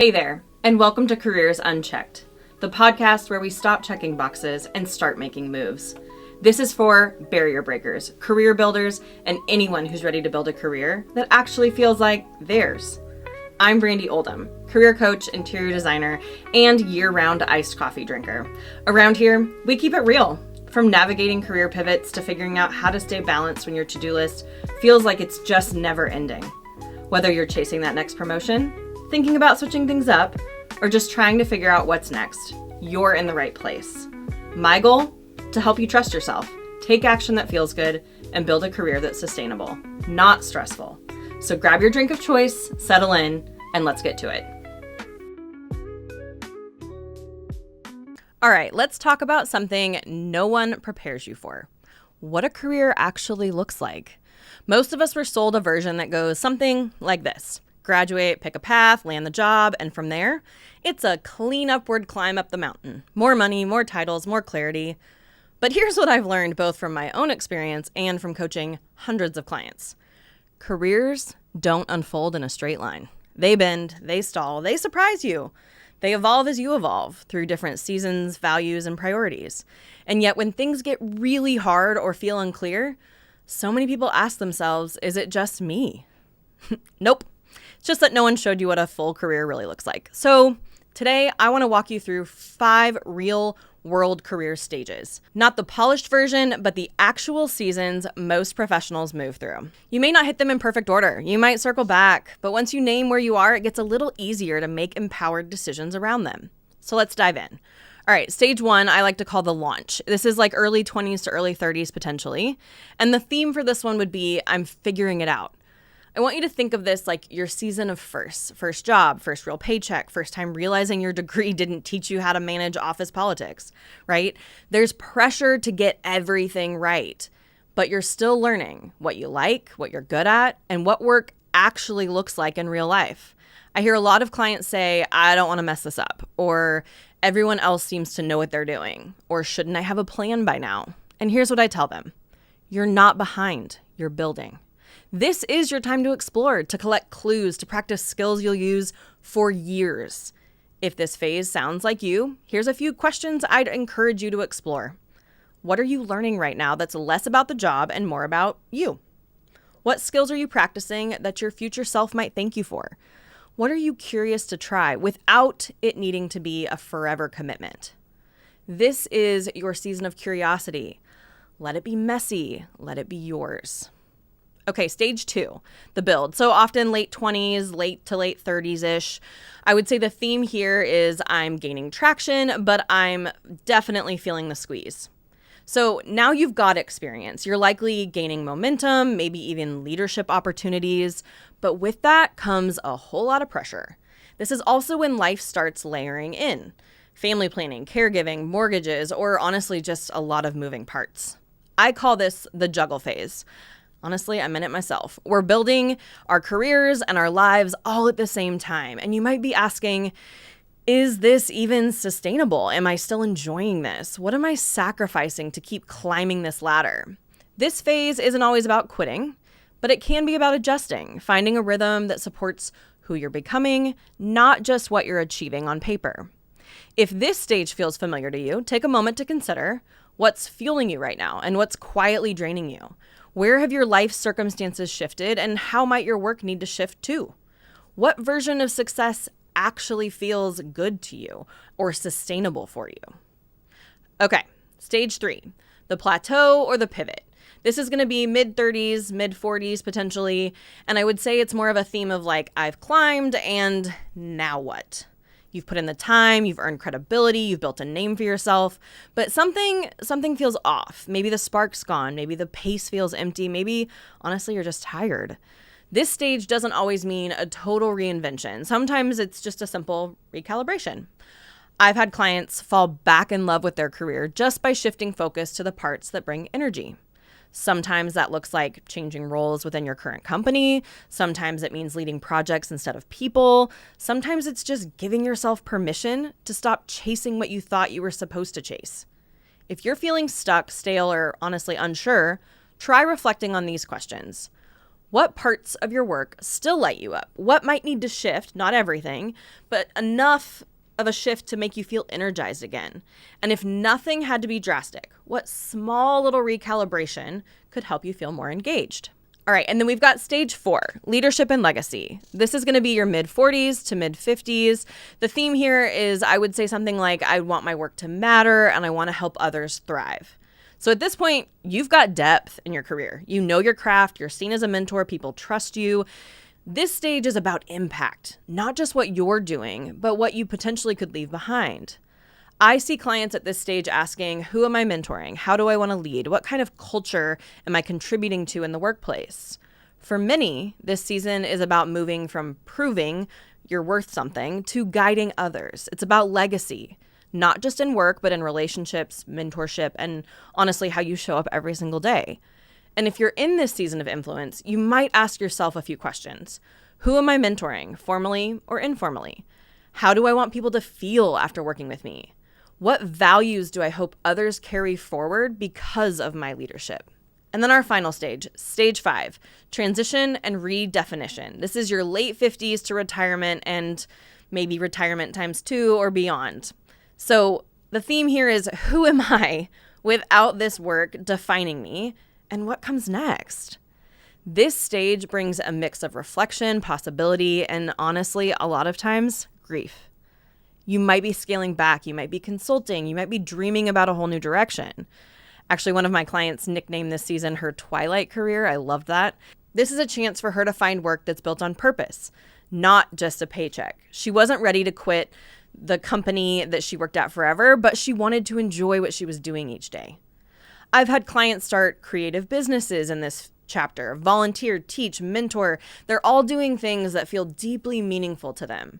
Hey there, and welcome to Careers Unchecked, the podcast where we stop checking boxes and start making moves. This is for barrier breakers, career builders, and anyone who's ready to build a career that actually feels like theirs. I'm Brandy Oldham, career coach, interior designer, and year-round iced coffee drinker. Around here, we keep it real. From navigating career pivots to figuring out how to stay balanced when your to-do list feels like it's just never ending. Whether you're chasing that next promotion, thinking about switching things up, or just trying to figure out what's next, you're in the right place. My goal? To help you trust yourself, take action that feels good, and build a career that's sustainable, not stressful. So grab your drink of choice, settle in, and let's get to it. All right, let's talk about something no one prepares you for. What a career actually looks like. Most of us were sold a version that goes something like this. Graduate, pick a path, land the job, and from there, it's a clean upward climb up the mountain. More money, more titles, more clarity. But here's what I've learned both from my own experience and from coaching hundreds of clients. Careers don't unfold in a straight line. They bend, they stall, they surprise you. They evolve as you evolve through different seasons, values, and priorities. And yet when things get really hard or feel unclear, so many people ask themselves, is it just me? Nope. It's just that no one showed you what a full career really looks like. So today, I want to walk you through 5 real world career stages. Not the polished version, but the actual seasons most professionals move through. You may not hit them in perfect order. You might circle back, but once you name where you are, it gets a little easier to make empowered decisions around them. So let's dive in. All right, stage 1, I like to call the launch. This is like early 20s to early 30s potentially. And the theme for this one would be, I'm figuring it out. I want you to think of this like your season of first job, first real paycheck, first time realizing your degree didn't teach you how to manage office politics, right? There's pressure to get everything right, but you're still learning what you like, what you're good at, and what work actually looks like in real life. I hear a lot of clients say, I don't want to mess this up, or everyone else seems to know what they're doing, or shouldn't I have a plan by now? And here's what I tell them. You're not behind, you're building. This is your time to explore, to collect clues, to practice skills you'll use for years. If this phase sounds like you, here's a few questions I'd encourage you to explore. What are you learning right now that's less about the job and more about you? What skills are you practicing that your future self might thank you for? What are you curious to try without it needing to be a forever commitment? This is your season of curiosity. Let it be messy. Let it be yours. Okay, stage 2, the build. So often late 20s, late to late 30s-ish. I would say the theme here is I'm gaining traction, but I'm definitely feeling the squeeze. So now you've got experience. You're likely gaining momentum, maybe even leadership opportunities. But with that comes a whole lot of pressure. This is also when life starts layering in. Family planning, caregiving, mortgages, or honestly just a lot of moving parts. I call this the juggle phase. Honestly, I'm in it myself. We're building our careers and our lives all at the same time. And you might be asking, is this even sustainable? Am I still enjoying this? What am I sacrificing to keep climbing this ladder? This phase isn't always about quitting, but it can be about adjusting, finding a rhythm that supports who you're becoming, not just what you're achieving on paper. If this stage feels familiar to you, take a moment to consider what's fueling you right now and what's quietly draining you. Where have your life circumstances shifted, and how might your work need to shift too? What version of success actually feels good to you or sustainable for you? Okay, stage 3, the plateau or the pivot. This is going to be mid-30s, mid-40s potentially, and I would say it's more of a theme of like, I've climbed and now what? You've put in the time, you've earned credibility, you've built a name for yourself, but something feels off. Maybe the spark's gone, maybe the pace feels empty, maybe honestly you're just tired. This stage doesn't always mean a total reinvention. Sometimes it's just a simple recalibration. I've had clients fall back in love with their career just by shifting focus to the parts that bring energy. Sometimes that looks like changing roles within your current company. Sometimes it means leading projects instead of people. Sometimes it's just giving yourself permission to stop chasing what you thought you were supposed to chase. If you're feeling stuck, stale, or honestly unsure, try reflecting on these questions. What parts of your work still light you up? What might need to shift, not everything, but enough of a shift to make you feel energized again? And if nothing had to be drastic, what small little recalibration could help you feel more engaged? All right, and then we've got stage 4, leadership and legacy. This is going to be your mid-40s to mid-50s. The theme here is, I would say something like, I want my work to matter and I want to help others thrive. So at this point, you've got depth in your career. You know your craft, you're seen as a mentor, people trust you. This stage is about impact, not just what you're doing, but what you potentially could leave behind. I see clients at this stage asking, who am I mentoring? How do I want to lead? What kind of culture am I contributing to in the workplace? For many, this season is about moving from proving you're worth something to guiding others. It's about legacy, not just in work, but in relationships, mentorship, and honestly, how you show up every single day. And if you're in this season of influence, you might ask yourself a few questions. Who am I mentoring, formally or informally? How do I want people to feel after working with me? What values do I hope others carry forward because of my leadership? And then our final stage, stage 5, transition and redefinition. This is your late 50s to retirement and maybe retirement times 2 or beyond. So the theme here is, who am I without this work defining me, and what comes next? This stage brings a mix of reflection, possibility, and honestly, a lot of times, grief. You might be scaling back, you might be consulting, you might be dreaming about a whole new direction. Actually, one of my clients nicknamed this season her Twilight career. I love that. This is a chance for her to find work that's built on purpose, not just a paycheck. She wasn't ready to quit the company that she worked at forever, but she wanted to enjoy what she was doing each day. I've had clients start creative businesses in this chapter, volunteer, teach, mentor. They're all doing things that feel deeply meaningful to them.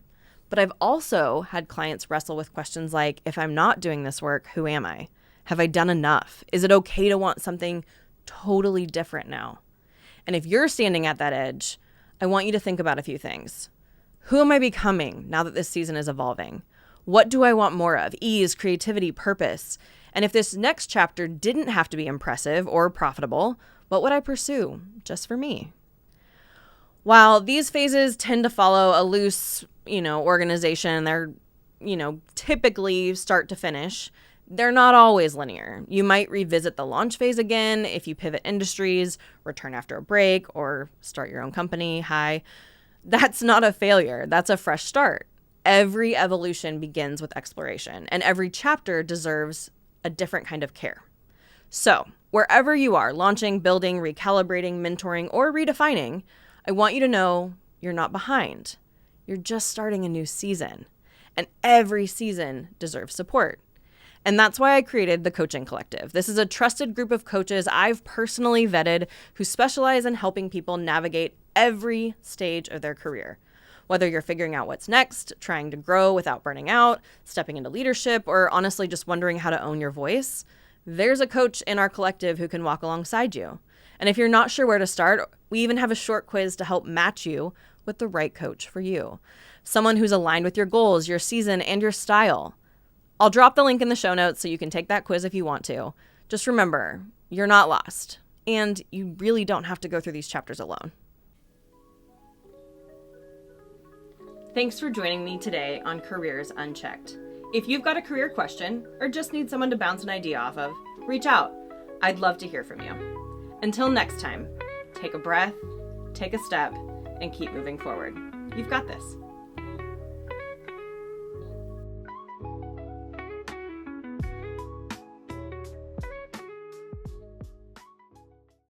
But I've also had clients wrestle with questions like, if I'm not doing this work, who am I? Have I done enough? Is it okay to want something totally different now? And if you're standing at that edge, I want you to think about a few things. Who am I becoming now that this season is evolving? What do I want more of? Ease, creativity, purpose. And if this next chapter didn't have to be impressive or profitable, what would I pursue just for me? While these phases tend to follow a loose, organization, they're, typically start to finish, they're not always linear. You might revisit the launch phase again if you pivot industries, return after a break, or start your own company. That's not a failure. That's a fresh start. Every evolution begins with exploration, and every chapter deserves a different kind of care. So, wherever you are, launching, building, recalibrating, mentoring, or redefining, I want you to know you're not behind. You're just starting a new season, and every season deserves support. And that's why I created the Coaching Collective. This is a trusted group of coaches I've personally vetted who specialize in helping people navigate every stage of their career. Whether you're figuring out what's next, trying to grow without burning out, stepping into leadership, or honestly just wondering how to own your voice, there's a coach in our collective who can walk alongside you. And if you're not sure where to start, we even have a short quiz to help match you with the right coach for you. Someone who's aligned with your goals, your season, and your style. I'll drop the link in the show notes so you can take that quiz if you want to. Just remember, you're not lost, and you really don't have to go through these chapters alone. Thanks for joining me today on Careers Unchecked. If you've got a career question or just need someone to bounce an idea off of, reach out. I'd love to hear from you. Until next time, take a breath, take a step, and keep moving forward. You've got this.